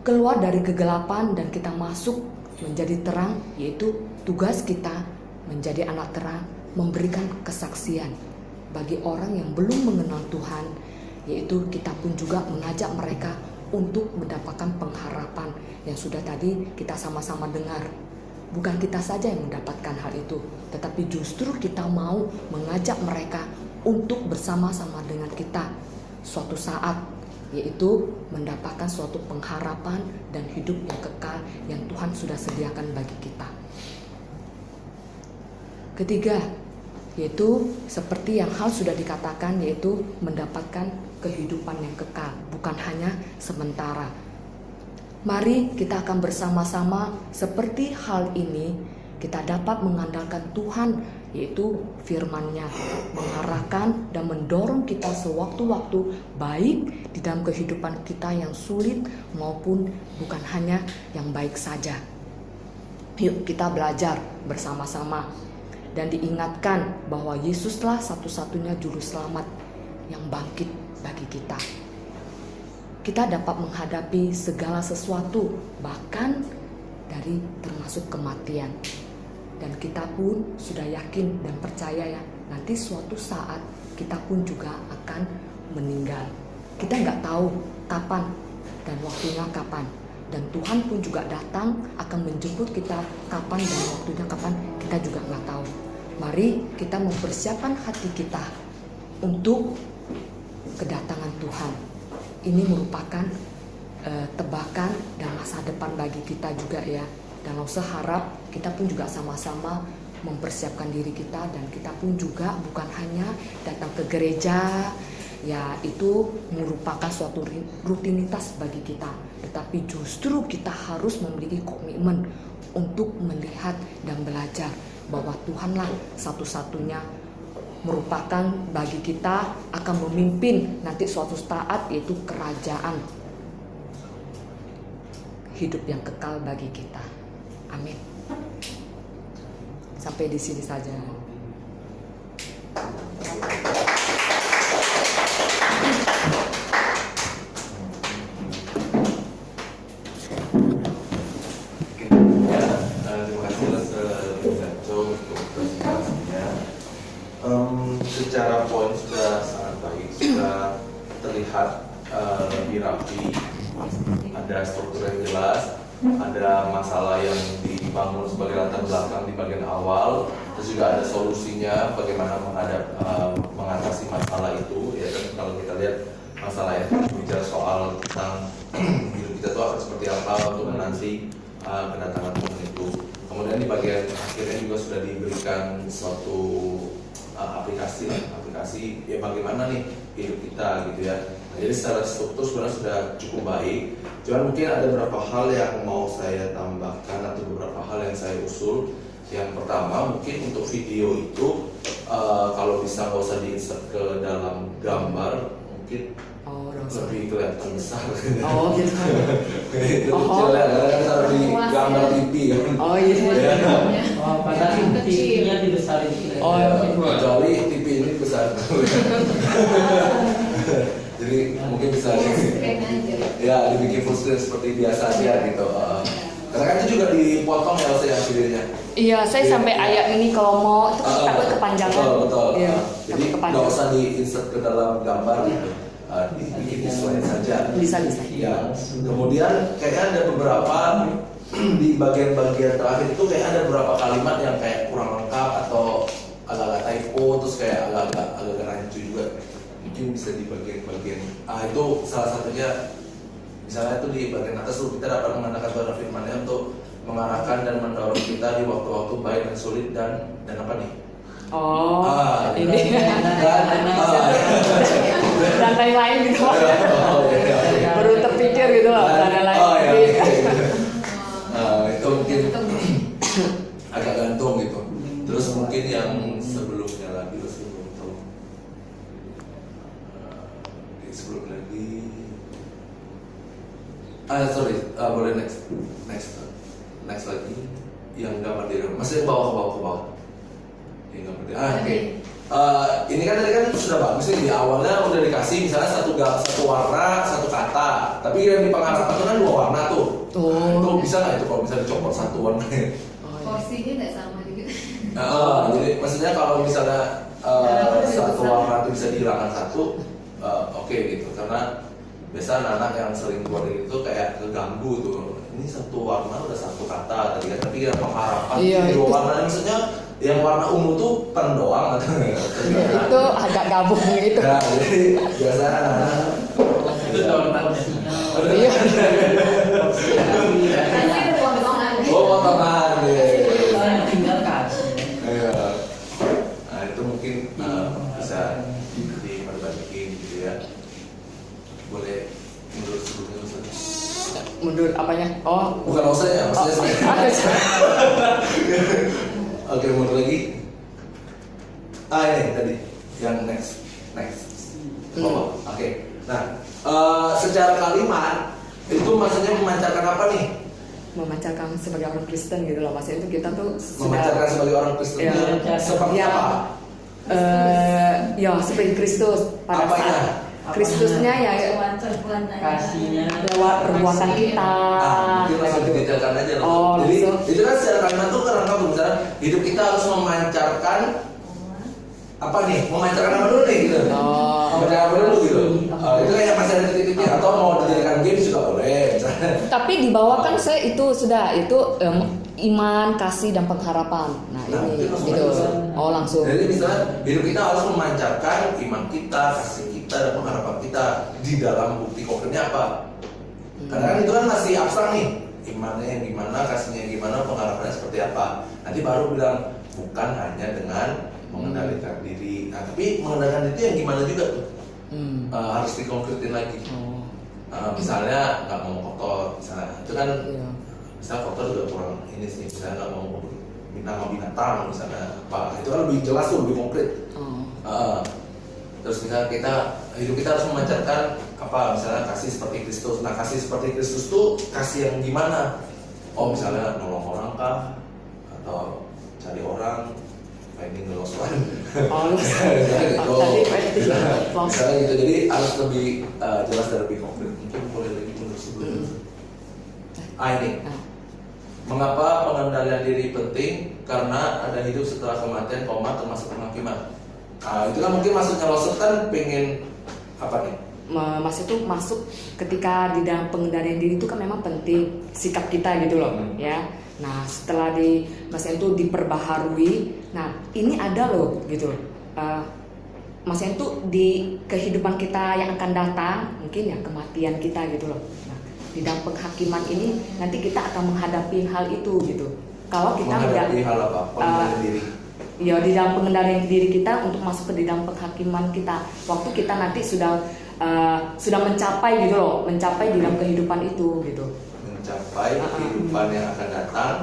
keluar dari kegelapan dan kita masuk menjadi terang, yaitu tugas kita menjadi anak terang, memberikan kesaksian bagi orang yang belum mengenal Tuhan, yaitu kita pun juga mengajak mereka untuk mendapatkan pengharapan yang sudah tadi kita sama-sama dengar. Bukan kita saja yang mendapatkan hal itu, tetapi justru kita mau mengajak mereka untuk bersama-sama dengan kita suatu saat, yaitu mendapatkan suatu pengharapan dan hidup yang kekal yang Tuhan sudah sediakan bagi kita. Ketiga, yaitu seperti yang hal sudah dikatakan, yaitu mendapatkan kehidupan yang kekal, bukan hanya sementara. Mari kita akan bersama-sama seperti hal ini, kita dapat mengandalkan Tuhan, yaitu firman-Nya, mengarahkan dan mendorong kita sewaktu-waktu, baik di dalam kehidupan kita yang sulit maupun bukan hanya yang baik saja. Yuk kita belajar bersama-sama dan diingatkan bahwa Yesuslah satu-satunya juru selamat yang bangkit bagi kita. Kita dapat menghadapi segala sesuatu, bahkan dari termasuk kematian. Dan kita pun sudah yakin dan percaya ya, nanti suatu saat kita pun juga akan meninggal. Kita nggak tahu kapan dan waktunya kapan. Dan Tuhan pun juga datang akan menjemput kita kapan dan waktunya kapan, kita juga nggak tahu. Mari kita mempersiapkan hati kita untuk kedatangan Tuhan. Ini merupakan tebakan dan masa depan bagi kita juga ya. Dan saya harap kita pun juga sama-sama mempersiapkan diri kita, dan kita pun juga bukan hanya datang ke gereja, ya itu merupakan suatu rutinitas bagi kita, tetapi justru kita harus memiliki komitmen untuk melihat dan belajar bahwa Tuhanlah satu-satunya merupakan bagi kita akan memimpin nanti suatu saat, yaitu kerajaan hidup yang kekal bagi kita. Amin. Sampai di sini saja. Secara poin sudah sangat baik, sudah terlihat lebih rapi, ada struktur yang jelas, ada masalah yang dibangun sebagai latar belakang di bagian awal, terus juga ada solusinya bagaimana mengatasi masalah itu. Ya kan, kalau kita lihat masalah yang bicara soal tentang hidup kita itu akan seperti apa untuk menanti kedatangan Tuhan itu. Kemudian di bagian akhirnya juga sudah diberikan suatu aplikasi ya bagaimana nih hidup kita gitu ya. Nah, jadi secara struktur sebenarnya sudah cukup baik. Cuman mungkin ada beberapa hal yang mau saya tambahkan atau beberapa hal yang saya usul. Yang pertama mungkin untuk video itu kalau bisa nggak usah di-insert ke dalam gambar, mungkin lebih kelihatan besar. Oh gitu. Itu kecil ya, karena taruh di gambar TV. Oh iya. Oh, padahal TV-nya dibesarin. Oh, kecuali TV ini besar. Jadi mungkin bisa ya dibikin full screen seperti biasa aja gitu. Karena kan itu juga dipotong ya saya videonya. Iya, saya sampai ayat ini kalau mau itu takut kepanjangan. Betul. Iya, Jadi nggak usah di-insert ke dalam gambar gitu. Dibikin visualnya saja. Bisa. Ya. Kemudian kayaknya ada beberapa di bagian-bagian terakhir itu kayak ada beberapa kalimat yang kayak kurang lengkap atau agak-agak typo, terus kayak agak-agak rancu juga. Mungkin bisa di bagian-bagian. Itu salah satunya. Misalnya itu di bagian atas tuh kita dapat mengandalkan Tuhan firman-Nya untuk mengarahkan dan mendorong kita di waktu-waktu baik dan sulit dan apa nih? Oh, ini dan lain-lain gitu. Baru terpikir gitu loh, dan lain-lain. Itu mungkin agak gantung gitu. Terus mungkin yang sebelumnya lagi sebelum lagi. Boleh next lagi yang gambar di rumah. Masih ke bawah. Yang gambar di. Oke. Ini kan tadi kan sudah bagus nih, di awalnya udah dikasih misalnya satu warna satu kata, tapi yang di pengharapan itu kan 2 warna tuh. bisa dicopot satu warnanya. Porsinya nggak sama juga. Jadi maksudnya kalau misalnya satu warna itu bisa dihilangkan satu, oke gitu. Karena biasa anak-anak yang sering coding itu kayak keganggu tuh. Ini satu warna udah satu kata tadi kan, tapi kita pengharapan Iya, dua itu. warna maksudnya yang warna ungu tuh pen doang atau Itu agak gabung gitu. Nah, jadi biasa anak-anak Itu tahun porsinya. Iya. Kasih ke potongan. potongan ya. Tinggal kasih. Iya. Nah itu mungkin bisa diperbaikin gitu ya. Boleh menurut sebelumnya Ustaz? Mundur apanya? Oh, Bukan maksudnya, maksudnya saya. Oke, mundur lagi. Ini tadi yang next. Oh, oke. Nah, secara kalimat itu maksudnya memancarkan apa nih? memancarkan sebagai orang Kristen gitu loh. Maksudnya itu kita tuh Memancarkan sebagai orang Kristen Ya, itu seperti ya. apa? Ya seperti Kristus pada Apanya? saat Kristusnya ya Kasihnya. lewat perbuatan kita. Mungkin langsung gitu. didetailkan aja loh. Oh, Jadi langsung. itu kan secara kalimat tuh kerangka misalnya hidup kita harus memancarkan apa nih? Memancarkan apa dulu nih gitu? Oh. Memancarkan apa dulu gitu? Itu kayak masih ada titik-titiknya atau mau dijadikan game juga boleh misalnya. Tapi di bawah kan saya itu sudah itu iman, kasih dan pengharapan. Nah, Nah, ini itu langsung gitu. aja. Oh langsung. Jadi misalnya hidup kita harus memancarkan iman kita, kasih kita dan pengharapan kita di dalam bukti konkretnya apa? Karena kan itu kan masih abstrak nih. Imannya yang gimana, kasihnya yang gimana, pengharapannya seperti apa. Nanti baru bilang bukan hanya dengan mengendalikan diri. Nah, tapi mengendalikan diri itu yang gimana juga tuh? Harus dikonkretin lagi. Oh. Misalnya nggak mau kotor, misalnya itu kan Iya. misalnya kotor juga kurang ini sih, misalnya nggak mau nama binatang misalnya apa, itu kan lebih jelas tuh, lebih konkret. Oh. Terus misalnya hidup kita harus memancarkan apa, misalnya kasih seperti Kristus. Nah, kasih seperti Kristus tuh kasih yang gimana? Oh, misalnya nolong orang kah, atau cari orang, finding the lost one. Oh, lu- Gitu. Tadi itu Misalnya gitu, jadi harus lebih jelas dan lebih konkret. Mungkin boleh lagi mundur sebelum ini. Mengapa pengendalian diri penting? Karena ada hidup setelah kematian, termasuk penghakiman. Itu kan mungkin maksudnya Losot kan pengen apa nih? Mas itu masuk ketika di dalam pengendalian diri itu kan memang penting sikap kita gitu loh ya. Nah setelah di Mas itu diperbaharui, nah ini ada loh gitu. Mas itu di kehidupan kita yang akan datang mungkin ya kematian kita gitu loh. Nah, di dalam penghakiman ini nanti kita akan menghadapi hal itu gitu. Kalau kita Menghadapi hal apa? Pengendalian diri. Ya di dalam pengendalian diri kita untuk masuk ke di dalam penghakiman kita. Waktu kita nanti sudah mencapai gitu loh, mencapai di dalam kehidupan itu gitu. Mencapai kehidupan yang akan datang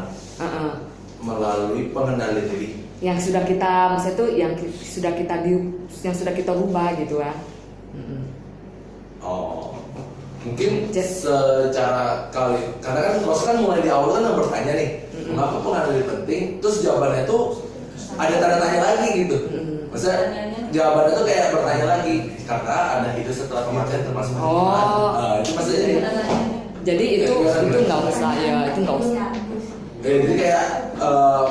melalui pengendalian diri. Yang sudah kita, maksudnya itu yang sudah kita rubah gitu kan. Oh, mungkin secara karena kan Rasul kan mulai di awal kan bertanya nih, mengapa pengendalian penting? Terus jawabannya itu ada tanda tanya lagi gitu. Maksudnya jawabannya tuh kayak bertanya lagi karena ada hidup setelah kematian termasuk Oh. itu maksudnya. Jadi itu nggak usah ya, itu nggak usah. Jadi kayak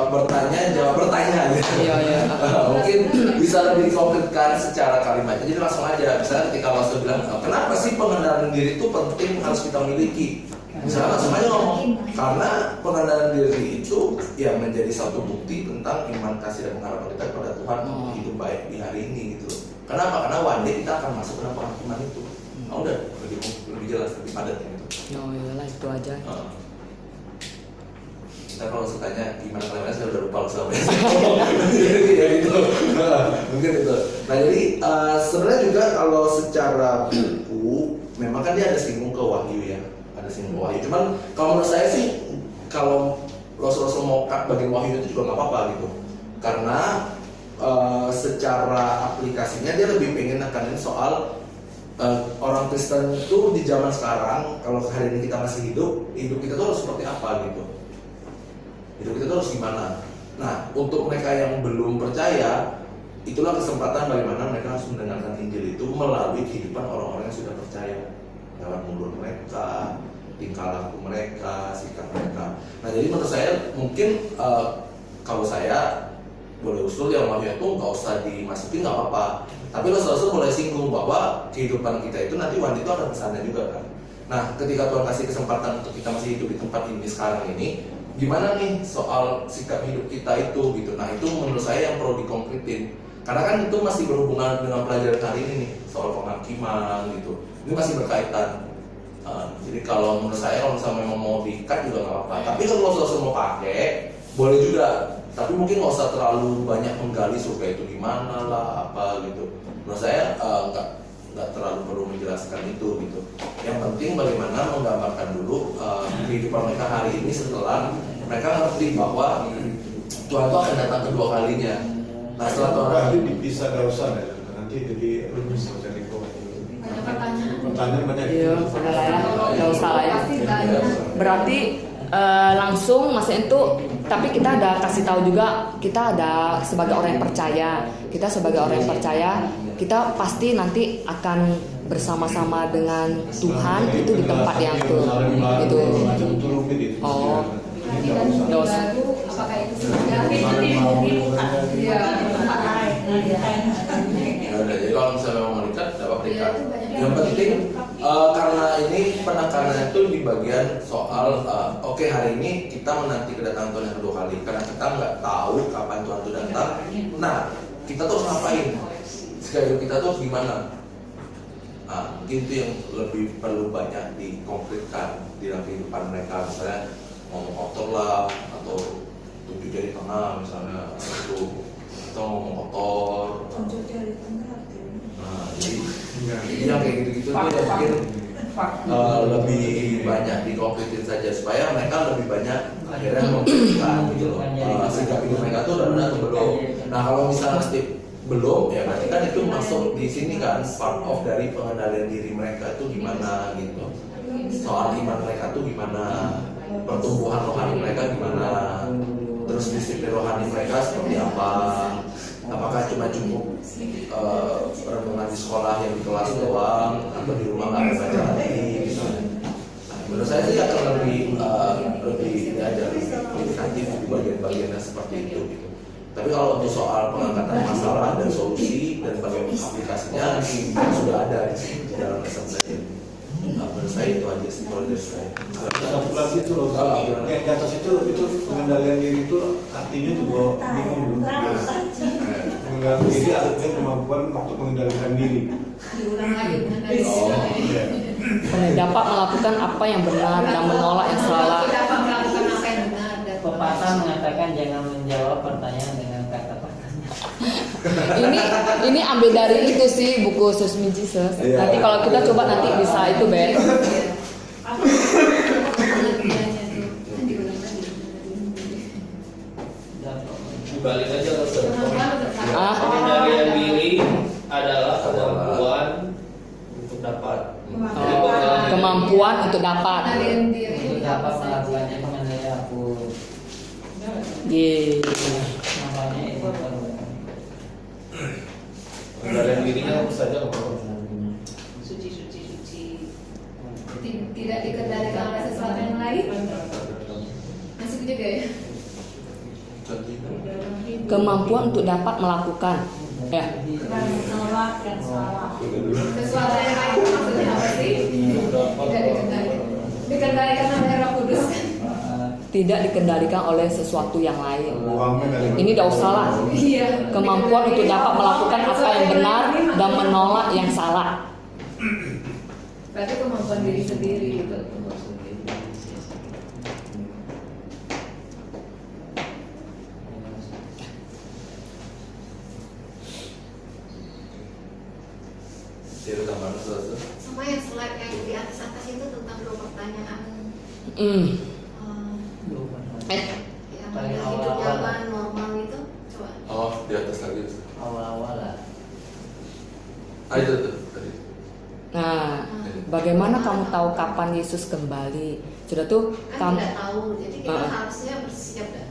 bertanya jawab bertanya gitu. Iya. Mungkin bisa lebih konkretkan secara kalimatnya. Jadi langsung aja. Misalnya ketika Rasul bilang, kenapa sih pengendalian diri itu penting harus kita miliki? Misalnya langsung aja ngomong, karena pengendalian diri itu ya menjadi satu bukti tentang iman, kasih dan pengharapan kita kepada Tuhan untuk hidup baik di hari ini gitu. Kenapa? Karena one day kita akan masuk ke dalam penghakiman itu. Nah, udah lebih jelas, lebih padat gitu. Oh iyalah itu aja. Kita kalau sukanya gimana kalian saya udah lupa sama jadi ya gitu. Mungkin itu. Nah jadi sebenarnya juga kalau secara buku memang kan dia ada singgung ke wahyu ya, ada singgung ke wahyu. Cuman kalau menurut saya sih kalau Rasul mau bagian wahyu itu juga nggak apa-apa gitu, karena secara aplikasinya dia lebih pengen nekanin soal orang Kristen itu di zaman sekarang, kalau hari ini kita masih hidup kita tuh harus seperti apa gitu. Hidup kita tuh harus gimana. Nah, untuk mereka yang belum percaya, itulah kesempatan bagaimana mereka harus mendengarkan Injil itu melalui kehidupan orang-orang yang sudah percaya. Lewat mulut mereka, tingkah laku mereka, sikap mereka. Nah jadi menurut saya mungkin kalau saya boleh usul yang mafia itu nggak usah dimasukin nggak apa-apa, tapi lo selalu boleh singgung bahwa kehidupan kita itu nanti wanita itu ada pesannya juga kan. Nah ketika Tuhan kasih kesempatan untuk kita masih hidup di tempat ini sekarang ini, gimana nih soal sikap hidup kita itu gitu. Nah itu menurut saya yang perlu dikonkretin, karena kan itu masih berhubungan dengan pelajaran hari ini nih, soal penghakiman gitu. Ini masih berkaitan. Jadi kalau menurut saya kalau misalnya memang mau di-cut juga nggak apa-apa. Tapi kalau selalu mau pakai, boleh juga. Tapi mungkin nggak usah terlalu banyak menggali surga itu gimana lah apa gitu. Menurut saya nggak terlalu perlu menjelaskan itu gitu. Yang penting bagaimana menggambarkan dulu kehidupan mereka hari ini setelah mereka ngerti bahwa Tuhan itu akan datang kedua kalinya. Nah setelah Tuhan berarti dipisah dosa ya, nanti jadi lebih selesai kok. Banyak pertanyaan. Pertanyaan banyak. Iya, udah lah ya, nggak usah lah ya. Pasti banyak. Berarti langsung Mas Entu, tapi kita ada kasih tahu juga, kita ada sebagai orang yang percaya, kita sebagai orang yang percaya, kita pasti nanti akan bersama-sama dengan Tuhan itu di tempat yang itu. Oh, Dosa. Apakah itu sudah? Iya. Ya udah, jadi kalau misalnya mau menikah, dapat Iya, nikah. itu banyak Yang penting karena ini penekanannya itu di bagian soal oke, hari ini kita menanti kedatangan Tuhan yang kedua kali karena kita nggak tahu kapan Tuhan itu datang. Nah, kita tuh harus ngapain? Sekali kita tuh harus gimana? Mungkin itu yang lebih perlu banyak dikonkretkan di dalam kehidupan mereka. Misalnya ngomong kotor lah, atau tunjuk jari tengah misalnya, atau ngomong kotor. Nah, jadi yang kayak gitu-gitu tuh ya mungkin lebih banyak dikonkretin saja supaya mereka lebih banyak akhirnya membuktikan gitu loh. Sikap hidup mereka tuh udah benar atau belum. Nah kalau misalnya belum, ya berarti kan itu masuk di sini kan part of dari pengendalian diri mereka tuh gimana gitu. Soal iman mereka tuh gimana, pertumbuhan rohani mereka gimana, terus disiplin rohani mereka seperti apa. Apakah cuma cukup renungan di sekolah yang di kelas doang, atau di rumah nggak ada baca lagi misalnya. Nah, menurut saya sih akan lebih diajar indikatif di bagian-bagiannya seperti itu gitu. Tapi kalau untuk soal pengangkatan masalah dan solusi dan bagaimana aplikasinya sudah ada di sini di dalam lesson saya. Nah, menurut saya itu aja sih kalau dari saya. Satu lagi itu loh, yang di atas itu pengendalian diri itu artinya juga bingung. Mengendalikan diri artinya kemampuan untuk mengendalikan diri. Diulang lagi. Iya. dapat melakukan apa yang benar dan menolak yang salah. Dapat melakukan apa yang benar dan Pepatah mengatakan jangan menjawab pertanyaan dengan kata-katanya. Ini ambil dari itu sih buku Search Me Jesus. Nanti kalau kita coba nanti bisa itu Ben. Dibalik aja loh. Ah. Pengendalian diri adalah kemampuan untuk dapat. Kemampuan untuk dapat. Pengendalian diri Untuk dapat melakukannya pengendalian aku. Ye. Makanya itu baru. Pengendalian dirinya apa saja nggak apa-apa. suci. Tidak dikendalikan oleh sesuatu yang lain. Masuk juga ya. Kemampuan untuk dapat melakukan. Ya. Menolak yang salah. Sesuatu yang lain itu maksudnya apa sih? Tidak dikendalikan. Dikendalikan oleh Roh Kudus. Tidak dikendalikan oleh sesuatu yang lain. Uangnya dari Ini tidak usah lah. Iya. Kemampuan untuk dapat melakukan apa yang benar dan menolak yang salah. Berarti kemampuan diri sendiri itu. Jadi gambaran sesuatu. Sama yang slide yang di atas itu tentang 2 pertanyaan yang Paling ada hidup awal-awal. nyaman normal itu coba. Oh, di atas lagi. Awal-awal lah. Itu tuh tadi. Nah, bagaimana kamu tahu kapan Yesus kembali? Sudah tuh Kan kamu tidak tahu, jadi kita Ah. harusnya bersiap dan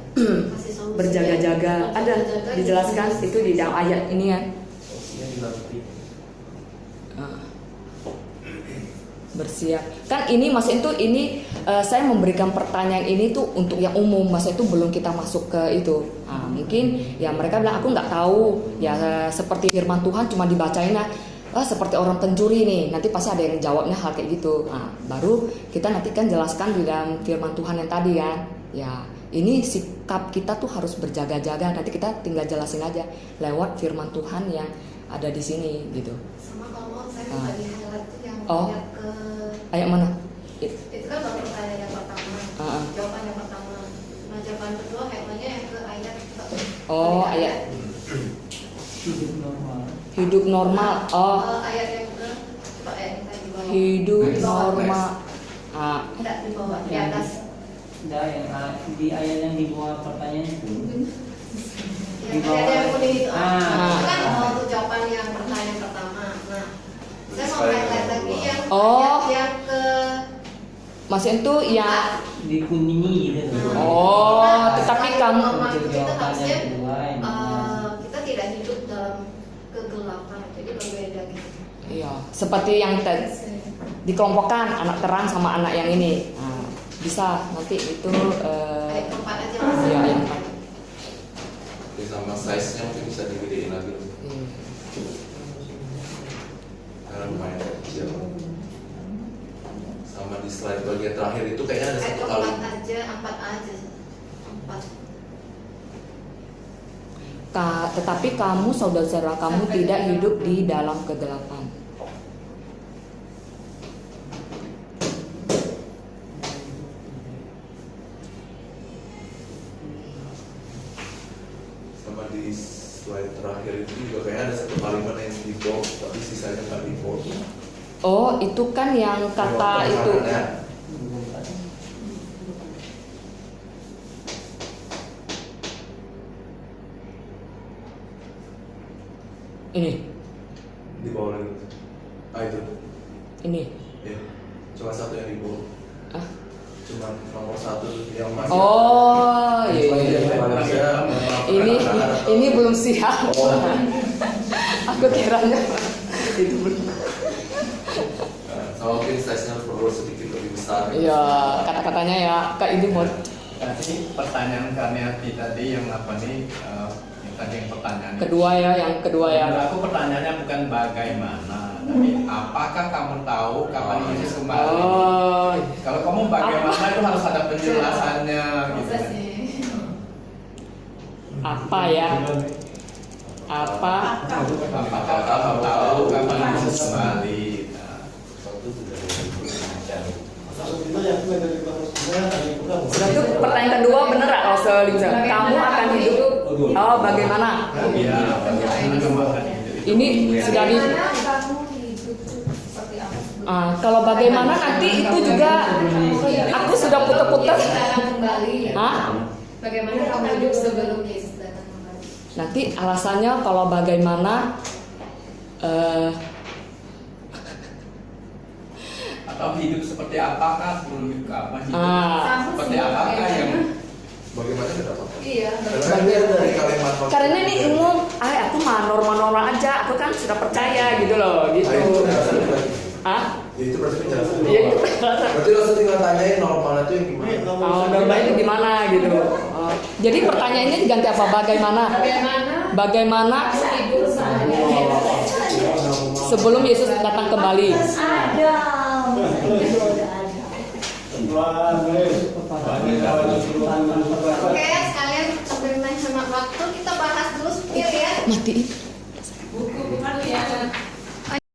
kasih solusi. berjaga-jaga. Ada Berjaga-jaga dijelaskan gitu. itu di dalam ayat ini kan. Opsinya dilatih. bersiap. Kan ini maksudnya itu saya memberikan pertanyaan ini tuh untuk yang umum, maksudnya itu belum kita masuk ke itu. Nah, mungkin ya mereka bilang aku nggak tahu ya, seperti firman Tuhan cuma dibacain seperti orang pencuri nih, nanti pasti ada yang jawabnya hal kayak gitu. Nah, baru kita nanti kan jelaskan di dalam firman Tuhan yang tadi kan. Ya, ini sikap kita tuh harus berjaga-jaga. Nanti kita tinggal jelasin aja lewat firman Tuhan yang ada di sini gitu. Sama kalau mau saya minta di highlight tuh yang Oh. ayat ke Ayat mana? itu kan baru pertanyaan yang pertama, jawaban yang pertama. Nah jawaban kedua kayaknya yang ke ayat Oh, ayat Hidup normal. hidup normal. Oh, ayat yang ke coba ayat yang tadi di bawah. hidup Di bawah. normal. Tidak di bawah, di atas. Dah yang di ayat yang di bawah pertanyaan itu. Yang tadi ada yang kuning itu. Ah. Itu kan untuk jawaban yang pertanyaan pertama. Nah, saya mau highlight lagi yang Oh. ayat yang ke Maksudnya itu yang Dikuningi gitu. Oh, tetapi kamu normal itu kita Jawaban harusnya yang kedua yang kita tidak hidup dalam kegelapan, jadi berbeda gitu. iya, seperti yang dikelompokkan anak terang sama anak yang ini. Nah, bisa nanti itu Ayat keempat aja mas. ya yang empat. Oke, sama size-nya mungkin bisa digedein lagi. Karena lumayan kecil. Sama di slide bagian terakhir itu kayaknya ada Ayat satu kali. keempat aja, empat aja. Empat. Tetapi kamu saudara-saudara kamu tidak hidup di dalam kegelapan. Sama di slide terakhir itu juga kayaknya ada satu kalimat yang di bold tapi sisanya nggak di bold. Oh, itu kan yang kata itu. Ini, Di bawah lagi. Itu. ini. Ya. Cuma satu yang di bold. Ah. Cuma nomor satu yang masih. Oh, iya. Malaysia, Ini belum siap. Aku kiranya itu belum. Sama mungkin size-nya perlu sedikit lebih besar. Iya, kata-katanya ya Kak ini mau. Tadi pertanyaan kami tadi yang apa nih? Yang tadi yang pertanyaan. Kedua ya, yang kedua ya. Menurut aku pertanyaannya bukan bagaimana, tapi apakah kamu tahu kapan Yesus kembali? Oh, Kalau kamu bagaimana itu harus ada penjelasannya gitu. Masa sih? apa ya? Apa? Apakah kamu tahu kapan Yesus kembali? Nah, Itu pertanyaan kedua bener nggak kalau Selingsa? Kamu akan hidup? Oh, bagaimana? iya, bagaimana kamu akan hidup? Ini sudah di. Bagaimana kamu hidup seperti apa? Kalau bagaimana nanti itu juga aku sudah putar-putar. Yesus datang kembali. Hah? Bagaimana kamu hidup sebelum Yesus datang kembali? Nanti alasannya kalau bagaimana Atau hidup seperti apakah sebelum hidup apa hidup? Ah. Seperti apakah yang Bagaimana kita tahu? Iya. Karena dia dari kalimat. karena ini umum, aku mah normal-normal aja, aku kan sudah percaya gitu loh, gitu. Ah, itu penjelasan berarti. Ah? Ya, itu berarti penjelasan. Iya, itu. Berarti langsung tinggal tanyain normalnya itu yang gimana? Oh, normal itu gimana gitu. Oh, jadi pertanyaannya diganti apa? Bagaimana? Bagaimana Hidup sehari-hari. sebelum Yesus datang kembali? Oke, sekalian sambil main sama waktu kita bahas dulu spill ya. Matiin.